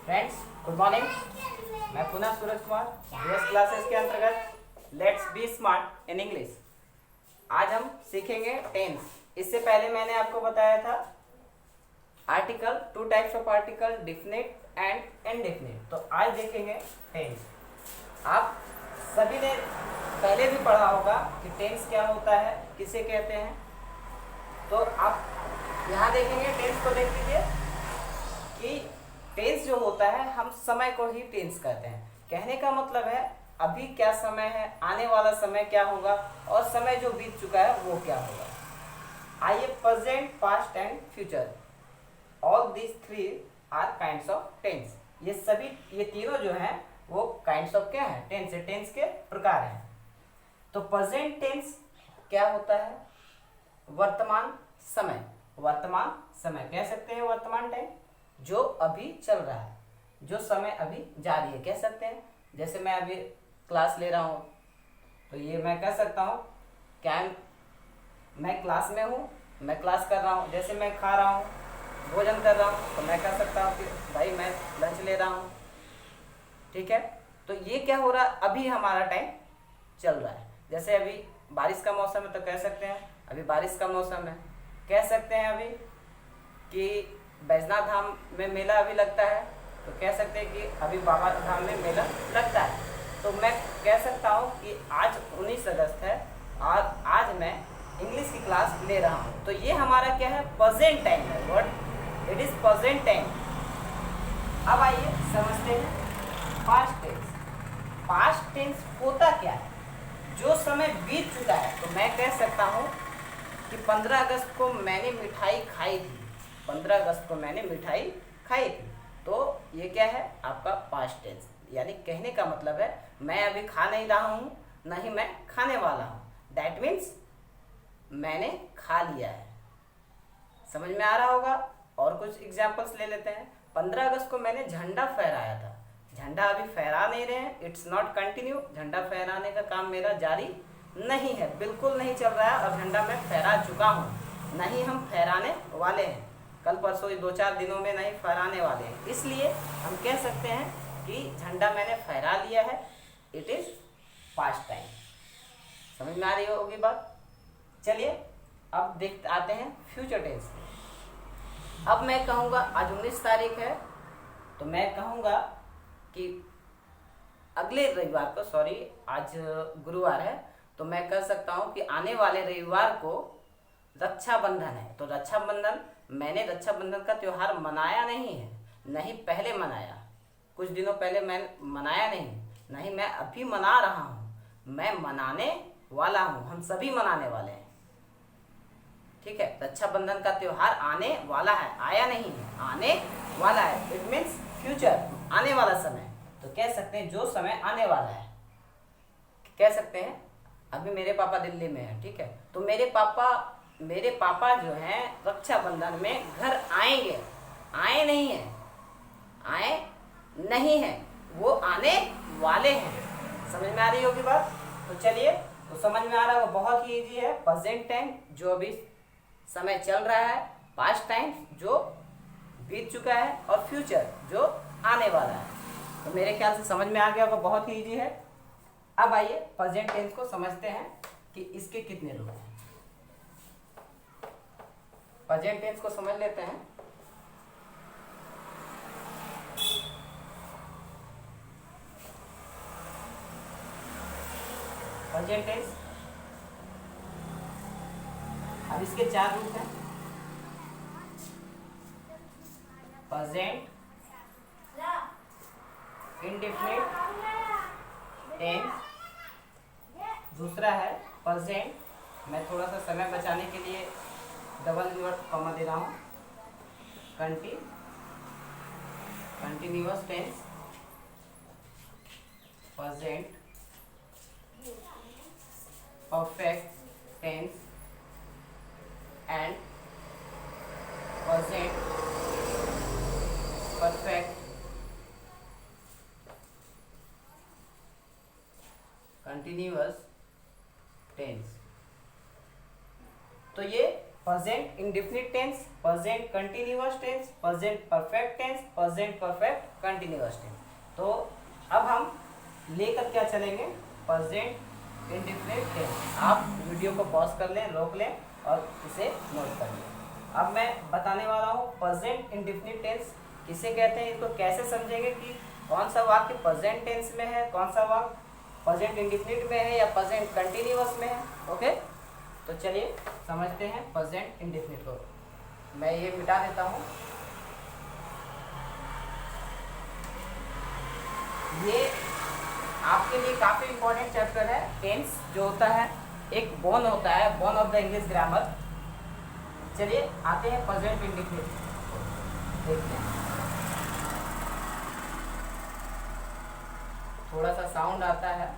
Friends, good morning. मैं पुनः Suraj Kumar BS classes के अंतर्गत let's be smart in English. आज हम सीखेंगे टेंस। इससे पहले मैंने आपको बताया था article, two types of article, definite and indefinite. तो आज देखेंगे टेंस। आप सभी ने पहले भी पढ़ा होगा कि टेंस क्या होता है, किसे कहते हैं। तो आप यहाँ देखेंगे, टेंस को देख लीजिए कि टेंस जो होता है, हम समय को ही टेंस कहते हैं। कहने का मतलब है अभी क्या समय है, आने वाला समय क्या होगा और समय जो बीत चुका है वो क्या होगा। आइए, present, past and future, all this three are kinds of tense. ये तीनों जो हैं वो काइंड्स ऑफ क्या है, टेंस है, टेंस के प्रकार हैं। तो प्रेजेंट टेंस क्या होता है? वर्तमान समय। वर्तमान समय कह सकते हैं, वर्तमान टाइम जो अभी चल रहा है, जो समय अभी जारी है, कह सकते हैं। जैसे मैं अभी क्लास ले रहा हूँ तो ये मैं कह सकता हूँ क्या मैं क्लास में हूँ, मैं क्लास कर रहा हूँ। जैसे मैं खा रहा हूँ, भोजन कर रहा हूँ, तो मैं कह सकता हूँ कि भाई मैं लंच ले रहा हूँ। ठीक है, तो ये क्या हो रहा है, अभी हमारा टाइम चल रहा है। जैसे अभी बारिश का मौसम है तो कह सकते हैं अभी बारिश का मौसम है। कह सकते हैं अभी कि बैजनाथ धाम में मेला अभी लगता है, तो कह सकते हैं कि अभी बाबा धाम में मेला लगता है। तो मैं कह सकता हूँ कि आज 19 अगस्त है और आज मैं इंग्लिश की क्लास ले रहा हूँ। तो ये हमारा क्या है, प्रेजेंट टाइम है। What it is present time. अब आइए समझते हैं पास्ट टेंस। पास्ट टेंस होता क्या है? जो समय बीत चुका है। तो मैं कह सकता हूँ कि 15 अगस्त को मैंने मिठाई खाई थी। 15 अगस्त को मैंने मिठाई खाई थी। तो ये क्या है, आपका पास्ट टेंस। यानी कहने का मतलब है मैं अभी खा नहीं रहा हूँ, ना ही मैं खाने वाला हूँ। दैट मीन्स मैंने खा लिया है। समझ में आ रहा होगा। और कुछ एग्जाम्पल्स ले लेते हैं। 15 अगस्त को मैंने झंडा फहराया था। झंडा अभी फहरा नहीं रहे हैं, इट्स नॉट कंटिन्यू। झंडा फहराने का काम मेरा जारी नहीं है, बिल्कुल नहीं चल रहा है। और झंडा मैं फहरा चुका हूँ, नहीं हम फहराने वाले हैं। कल परसों 2-4 दिनों में नहीं फहराने वाले हैं। इसलिए हम कह सकते हैं कि झंडा मैंने फहरा लिया है। It is past time. समझ में आ रही होगी बात। चलिए अब देख आते हैं फ्यूचर टेंस। अब मैं कहूँगा आज 19 तारीख है, तो मैं कहूँगा कि अगले रविवार को, सॉरी आज गुरुवार है, तो मैं कह सकता हूँ कि आने वाले रविवार को रक्षाबंधन है। तो रक्षाबंधन, मैंने रक्षाबंधन का त्यौहार मनाया नहीं है, नहीं पहले मनाया, कुछ दिनों पहले मैं मनाया नहीं मैं अभी मना रहा हूँ, मैं मनाने वाला हूँ, हम सभी मनाने वाले हैं। ठीक है, रक्षाबंधन का त्यौहार आने वाला है, आया नहीं है, आने वाला है। इट मीन्स फ्यूचर, आने वाला समय। तो कह सकते हैं जो समय आने वाला है। कह सकते हैं अभी मेरे पापा दिल्ली में है, ठीक है, तो मेरे पापा जो हैं रक्षाबंधन में घर आएंगे। आए नहीं है, आए नहीं है, वो आने वाले हैं। समझ में आ रही होगी बात। तो चलिए, तो समझ में आ रहा होगा, बहुत ही इजी है। प्रेजेंट टाइम जो अभी समय चल रहा है, पास्ट टाइम जो बीत चुका है, और फ्यूचर जो आने वाला है। तो मेरे ख्याल से समझ में आ गया होगा, बहुत ही इजी है। अब आइए प्रेजेंट टेंस को समझते हैं कि इसके कितने रूप हैं। प्रेजेंट टेंस को समझ लेते हैं। प्रेजेंट टेंस, अब इसके 4 रूप हैं। प्रेजेंट, इंडेफिनिट टेंस, दूसरा है प्रेजेंट, मैं थोड़ा सा समय बचाने के लिए डबल इन्वर्ट कॉमा दे रहा हूँ, continuous tense, present perfect tense and present perfect continuous tense. तो ये present indefinite tense, present continuous tense, present perfect tense, present perfect continuous tense. तो अब हम लेकर क्या चलेंगे, प्रेजेंट इंडेफिनिट टेंस। आप वीडियो को पॉज कर लें, रोक लें और इसे नोट कर लें। अब मैं बताने वाला हूँ प्रेजेंट इंडेफिनिट टेंस किसे कहते हैं, इसको कैसे समझेंगे कि कौन सा वाक्य प्रेजेंट टेंस में है, कौन सा वाक्य प्रेजेंट इंडेफिनिट में है या प्रेजेंट कंटिन्यूअस में है। ओके, तो चलिए समझते हैं प्रेजेंट इंडेफिनिट को। मैं ये मिटा देता हूँ। ये आपके लिए काफी इंपॉर्टेंट चैप्टर है। टेंस जो होता है एक बोन होता है, bone of the English grammar. चलिए आते हैं प्रेजेंट इंडेफिनिट, देखते हैं। थोड़ा सा साउंड आता है,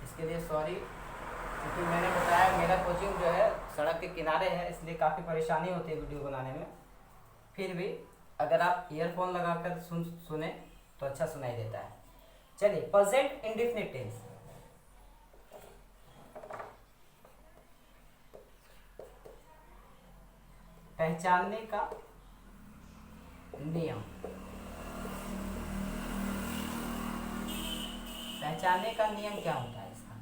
इसके लिए सॉरी, क्योंकि मैंने बताया मेरा कोचिंग जो है सड़क के किनारे है, इसलिए काफ़ी परेशानी होती है वीडियो बनाने में। फिर भी अगर आप ईयरफोन लगाकर सुने तो अच्छा सुनाई देता है। चलिए प्रेजेंट इंडेफिनिट टेंस। पहचानने का नियम। पहचानने का नियम क्या होता है इसका?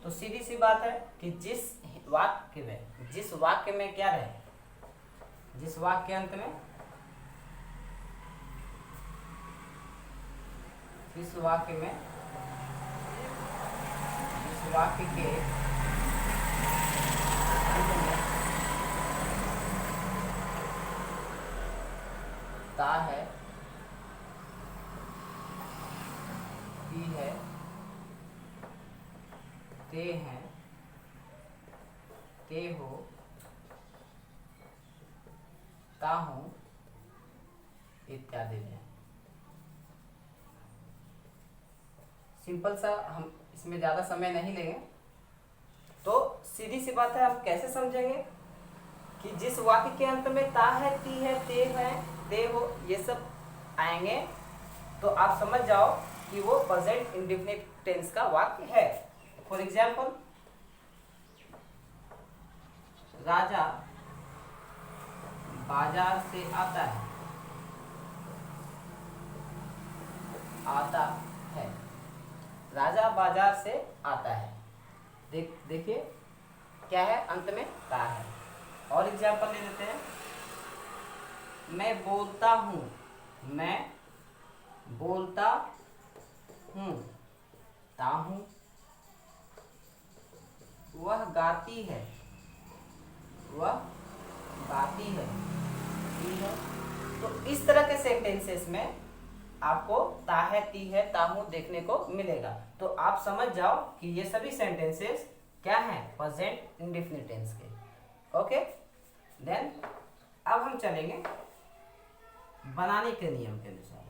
तो सीधी सी बात है कि जिस वाक्य में क्या रहे, जिस वाक्य के अंत में, जिस वाक्य के अंत में ता है, ती है, ते हैं, ते हो, ता हूं इत्यादि में। सिंपल सा, हम इसमें ज़्यादा समय नहीं लेंगे। तो सीधी सी बात है, हम कैसे समझेंगे कि जिस वाक्य के अंत में ता है, ती है, ते हो, ये सब आएंगे तो आप समझ जाओ कि वो प्रेजेंट इंडेफिनिट टेंस का वाक्य है। फॉर एग्जाम्पल, राजा बाजार से आता है, आता है। राजा बाजार से आता है, देखिए क्या है, अंत में ता है। और एग्जाम्पल ले लेते हैं, मैं बोलता हूँ, मैं बोलता हूँ, ता हूँ। वह गाती है, वह गाती है, ती है। तो इस तरह के सेंटेंसेस में आपको ता है, ती है, ता हूँ देखने को मिलेगा। तो आप समझ जाओ कि ये सभी सेंटेंसेस क्या हैं, प्रेजेंट इंडेफिनिट टेंस के। ओके, देन अब हम चलेंगे बनाने के नियम के अनुसार।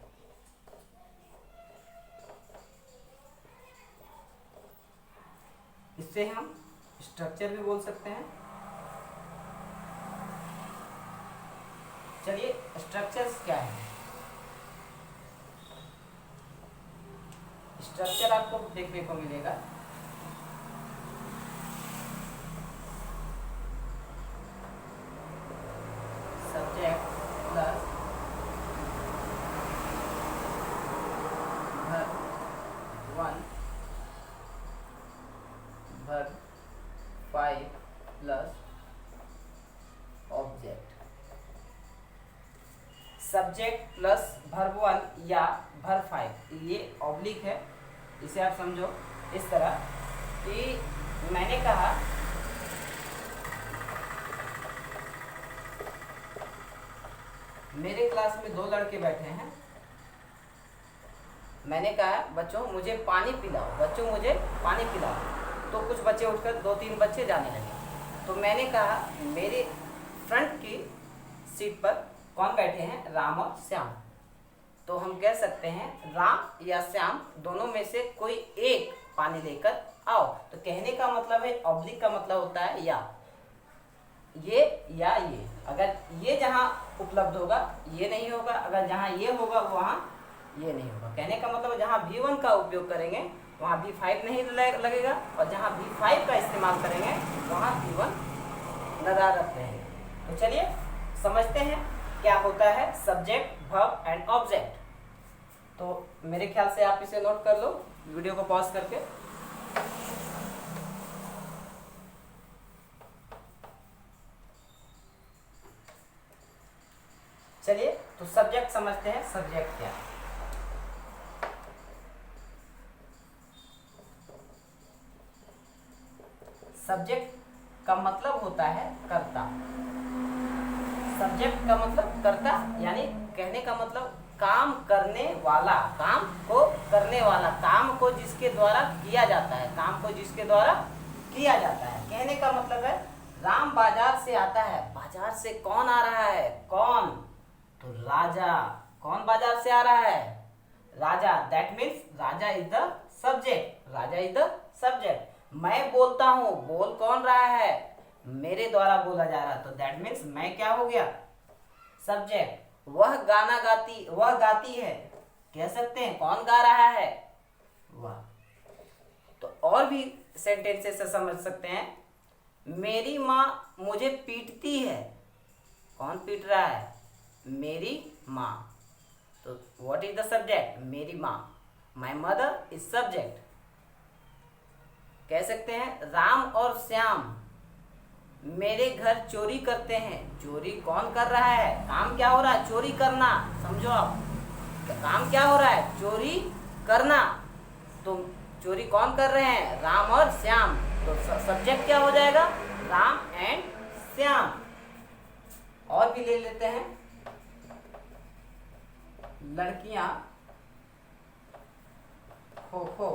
इससे हम स्ट्रक्चर भी बोल सकते हैं। चलिए स्ट्रक्चर्स क्या है। स्ट्रक्चर आपको देखने को मिलेगा, subject plus verb 1 verb 5 plus object. Subject plus verb 1 या वर्ब 5, ये ऑब्लिक है, इसे आप समझो इस तरह कि मैंने कहा मेरे क्लास में 2 लड़के बैठे हैं। मैंने कहा बच्चों मुझे पानी पिलाओ, बच्चों मुझे पानी पिलाओ। तो कुछ बच्चे उठकर 2-3 बच्चे जाने लगे। तो मैंने कहा मेरे फ्रंट की सीट पर कौन बैठे हैं, राम और श्याम। तो हम कह सकते हैं राम या श्याम दोनों में से कोई एक पानी लेकर आओ। तो कहने का मतलब है, ऑब्लिक का मतलब होता है ये या ये। अगर ये जहाँ उपलब्ध होगा ये नहीं होगा, अगर जहाँ ये होगा वहाँ ये नहीं होगा। कहने का मतलब जहाँ V1 का उपयोग करेंगे वहाँ V5 नहीं लगेगा, और जहाँ V5 का इस्तेमाल करेंगे वहाँ V1 नदारत रहेगा। तो चलिए समझते हैं क्या होता है सब्जेक्ट, वर्ब एंड ऑब्जेक्ट। तो मेरे ख्याल से आप इसे नोट कर लो वीडियो को पॉज करके। चलिए तो सब्जेक्ट समझते हैं, सब्जेक्ट क्या है। सब्जेक्ट का मतलब होता है कर्ता। सब्जेक्ट का मतलब कर्ता, यानी कहने का मतलब काम करने वाला, काम को करने वाला, काम को जिसके द्वारा किया जाता है, काम को जिसके द्वारा किया जाता है। कहने का मतलब है राम बाजार से आता है। बाजार से कौन आ रहा है? कौन? तो राजा। कौन बाजार से आ रहा है? Raja. That means Raja is the subject. Raja is the subject. मैं बोलता हूं, बोल कौन रहा है? मेरे द्वारा बोला जा रहा है, तो दैट मीन्स मैं क्या हो गया? सब्जेक्ट। वह गाना गाती, वह गाती है, कह सकते हैं कौन गा रहा है? वह। तो और भी सेंटेंसेस से समझ सकते हैं। मेरी माँ मुझे पीटती है, कौन पीट रहा है? मेरी माँ। तो व्हाट इज द सब्जेक्ट? मेरी माँ। My mother is subject. कह सकते हैं राम और श्याम मेरे घर चोरी करते हैं। चोरी कौन कर रहा है? काम क्या हो रहा है? चोरी करना। समझो आप, काम क्या हो रहा है? चोरी करना। तो चोरी कौन कर रहे हैं? राम और श्याम। तो सब्जेक्ट क्या हो जाएगा? राम एंड श्याम। और भी ले लेते हैं। लड़कियां खो खो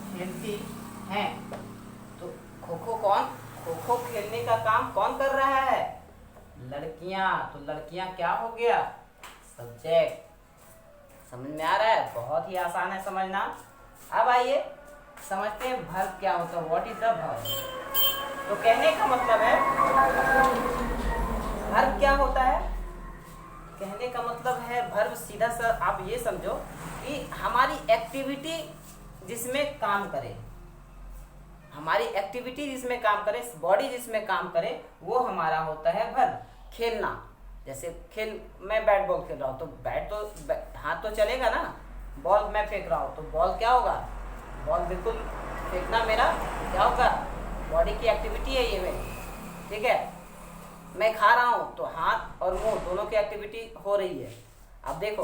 खेलती हैं। तो खो खो कौन? खो खो खेलने का काम कौन कर रहा है? लड़कियां। तो लड़कियां क्या हो गया? सब्जेक्ट। समझ में आ रहा है? बहुत ही आसान है समझना। अब आइए समझते हैं वर्ब क्या होता है। What is the verb? तो कहने का मतलब है वर्ब क्या होता है? कहने का मतलब है वर्ब सीधा सा आप ये समझो कि हमारी एक्टिविटी जिसमें काम करे, हमारी एक्टिविटी जिसमें काम करे, बॉडी जिसमें काम करे, वो हमारा होता है वर्ब। खेलना, जैसे खेल, मैं बैट बॉल खेल रहा हूँ तो बैट तो हाथ तो चलेगा ना। बॉल मैं फेंक रहा हूँ तो बॉल क्या होगा? बॉल बिल्कुल फेंकना मेरा क्या होगा? बॉडी की एक्टिविटी है ये मेरी, ठीक है। मैं खा रहा हूँ तो हाथ और मुंह दोनों की एक्टिविटी हो रही है। अब देखो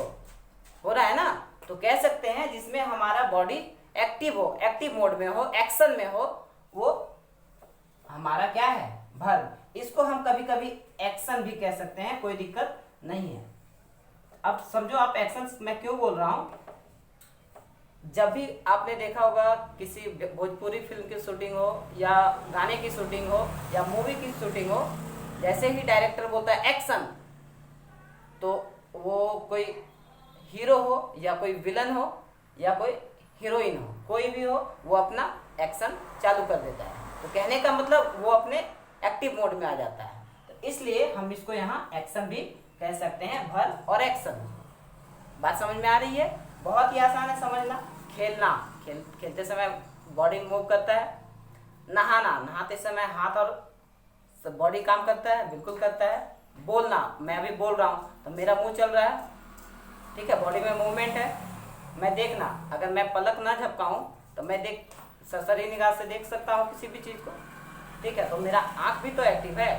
हो रहा है ना। तो कह सकते हैं जिसमें हमारा बॉडी एक्टिव हो, एक्टिव मोड में हो, एक्शन में हो, वो हमारा क्या है? वर्ब। इसको हम कभी कभी एक्शन भी कह सकते हैं, कोई दिक्कत नहीं है। अब समझो आप एक्शन मैं क्यों बोल रहा हूं। जब भी आपने देखा होगा किसी भोजपुरी फिल्म की शूटिंग हो या गाने की शूटिंग हो या मूवी की शूटिंग हो, जैसे ही डायरेक्टर बोलता है एक्शन, तो वो कोई हीरो हो या कोई विलन हो या कोई हीरोइन हो, कोई भी हो, वो अपना एक्शन चालू कर देता है। तो कहने का मतलब वो अपने एक्टिव मोड में आ जाता है। तो इसलिए हम इसको यहाँ एक्शन भी कह सकते हैं, वर्ब और एक्शन। बात समझ में आ रही है? बहुत ही आसान है समझना। खेलना, खेलते समय बॉडी मूव करता है। नहाना, नहाते समय हाथ और बॉडी काम करता है, बिल्कुल करता है। बोलना, मैं अभी बोल रहा हूँ तो मेरा मुंह चल रहा है, ठीक है, बॉडी में मूवमेंट है। मैं देखना, अगर मैं पलक ना झपकाऊं तो मैं सरसरी निगाह से देख सकता हूँ किसी भी चीज़ को, ठीक है, तो मेरा आँख भी तो एक्टिव है।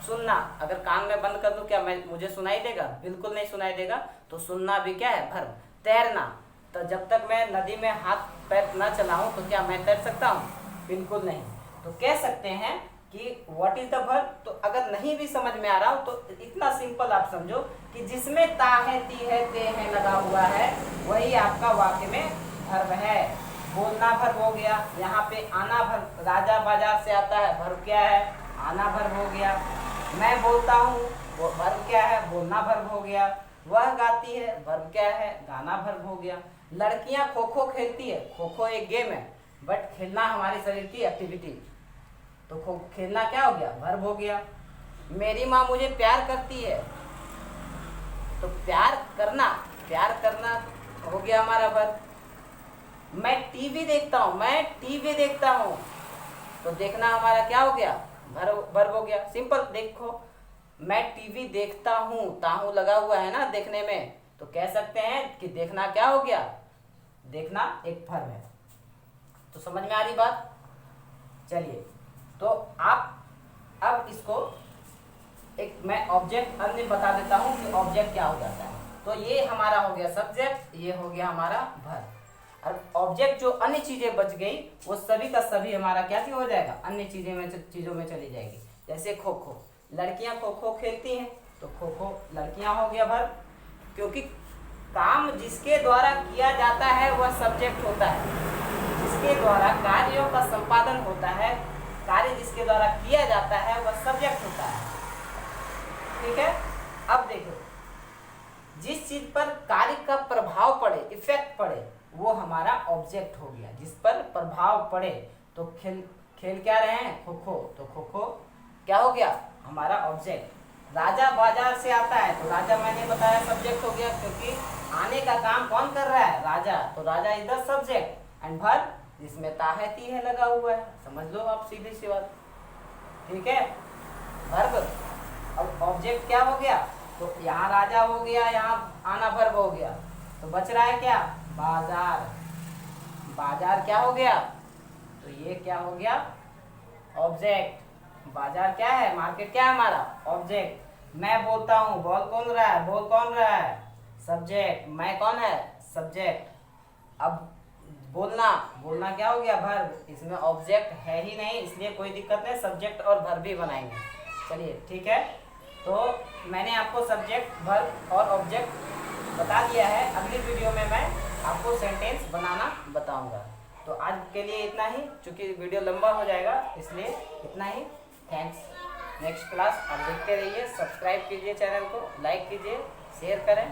सुनना, अगर कान में बंद कर दूं क्या मुझे सुनाई देगा? बिल्कुल नहीं सुनाई देगा। तो सुनना भी क्या है? वर्ब। तैरना, तो जब तक मैं नदी में हाथ पैर न चलाऊं तो क्या मैं तैर सकता हूं? बिल्कुल नहीं। तो कह सकते हैं कि व्हाट इज द वर्ब। तो अगर नहीं भी समझ में आ रहा हो तो इतना सिंपल आप समझो कि जिसमें ता है, ती है, ते है लगा हुआ है, वही आपका वाक्य में वर्ब है। बोलना वर्ब हो गया। यहाँ पे आना वर्ब, राजा बाजार से आता है, वर्ब क्या है? आना वर्ब हो गया। मैं बोलता हूँ, वो वर्ब क्या है? बोलना वर्ब हो गया। वह गाती है, वर्ब क्या है? गाना वर्ब हो गया। लड़कियां खो खो खेलती है, खो खो एक गेम है, बट खेलना हमारे शरीर की एक्टिविटी, तो खेलना क्या हो गया? वर्ब हो गया। मेरी माँ मुझे प्यार करती है, तो प्यार करना हो गया हमारा वर्ब। मैं टीवी देखता हूँ, मैं टीवी देखता हूँ, तो देखना हमारा क्या हो गया, वर्ब हो गया। सिंपल। देखो मैं टीवी देखता हूँ, ताहू लगा हुआ है ना देखने में, तो कह सकते हैं कि देखना क्या हो गया, देखना एक वर्ब है। तो समझ में आ रही बात। चलिए तो आप अब इसको एक मैं ऑब्जेक्ट अन्य बता देता हूँ कि ऑब्जेक्ट क्या हो जाता है। तो ये हमारा हो गया सब्जेक्ट, ये हो गया हमारा वर्ब। और ऑब्जेक्ट जो अन्य चीजें बच गई वो सभी का सभी हमारा क्या हो जाएगा, अन्य चीजों में चली जाएगी। जैसे खो खो, लड़कियां खो खो खेलती हैं, तो खो खो लड़कियां हो गया वर्ब, क्योंकि काम जिसके द्वारा किया जाता है वह सब्जेक्ट होता है। जिसके द्वारा कार्यों का संपादन होता है, कार्य जिसके द्वारा किया जाता है वह सब्जेक्ट होता है। ठीक है। अब देखो, जिस चीज पर कार्य का प्रभाव पड़े, इफेक्ट पड़े, वो हमारा ऑब्जेक्ट हो गया। जिस पर प्रभाव पड़े, तो खेल क्या रहे हैं, खो खो, तो खो खो क्या हो गया, हमारा ऑब्जेक्ट। राजा बाजार से आता है, तो राजा मैंने बताया सब्जेक्ट हो गया, क्योंकि आने का काम कौन कर रहा है, राजा, तो Raja is the subject. And verb जिसमें ता है ती है लगा हुआ है, समझ लो आप, सीधी सी बात। ठीक है। वर्ब। अब ऑब्जेक्ट क्या हो गया, तो यहाँ राजा हो गया, यहाँ आना वर्ब हो गया, तो बच रहा है क्या, बाजार। बाजार क्या हो गया, तो ये क्या हो गया, ऑब्जेक्ट। बाजार क्या है, मार्केट क्या है हमारा, ऑब्जेक्ट। मैं बोलता हूँ, बोल कौन रहा है, बोल कौन रहा है, सब्जेक्ट। मैं कौन है, सब्जेक्ट। अब बोलना क्या हो गया, वर्ब। इसमें ऑब्जेक्ट है ही नहीं, इसलिए कोई दिक्कत नहीं, सब्जेक्ट और वर्ब भी बनाएंगे। चलिए ठीक है। तो मैंने आपको सब्जेक्ट, वर्ब और ऑब्जेक्ट बता दिया है। अगली वीडियो में मैं आपको सेंटेंस बनाना बताऊंगा। तो आज के लिए इतना ही, चूंकि वीडियो लंबा हो जाएगा इसलिए इतना ही। थैंक्स। नेक्स्ट क्लास आप देखते रहिए, सब्सक्राइब कीजिए चैनल को, लाइक कीजिए, शेयर करें।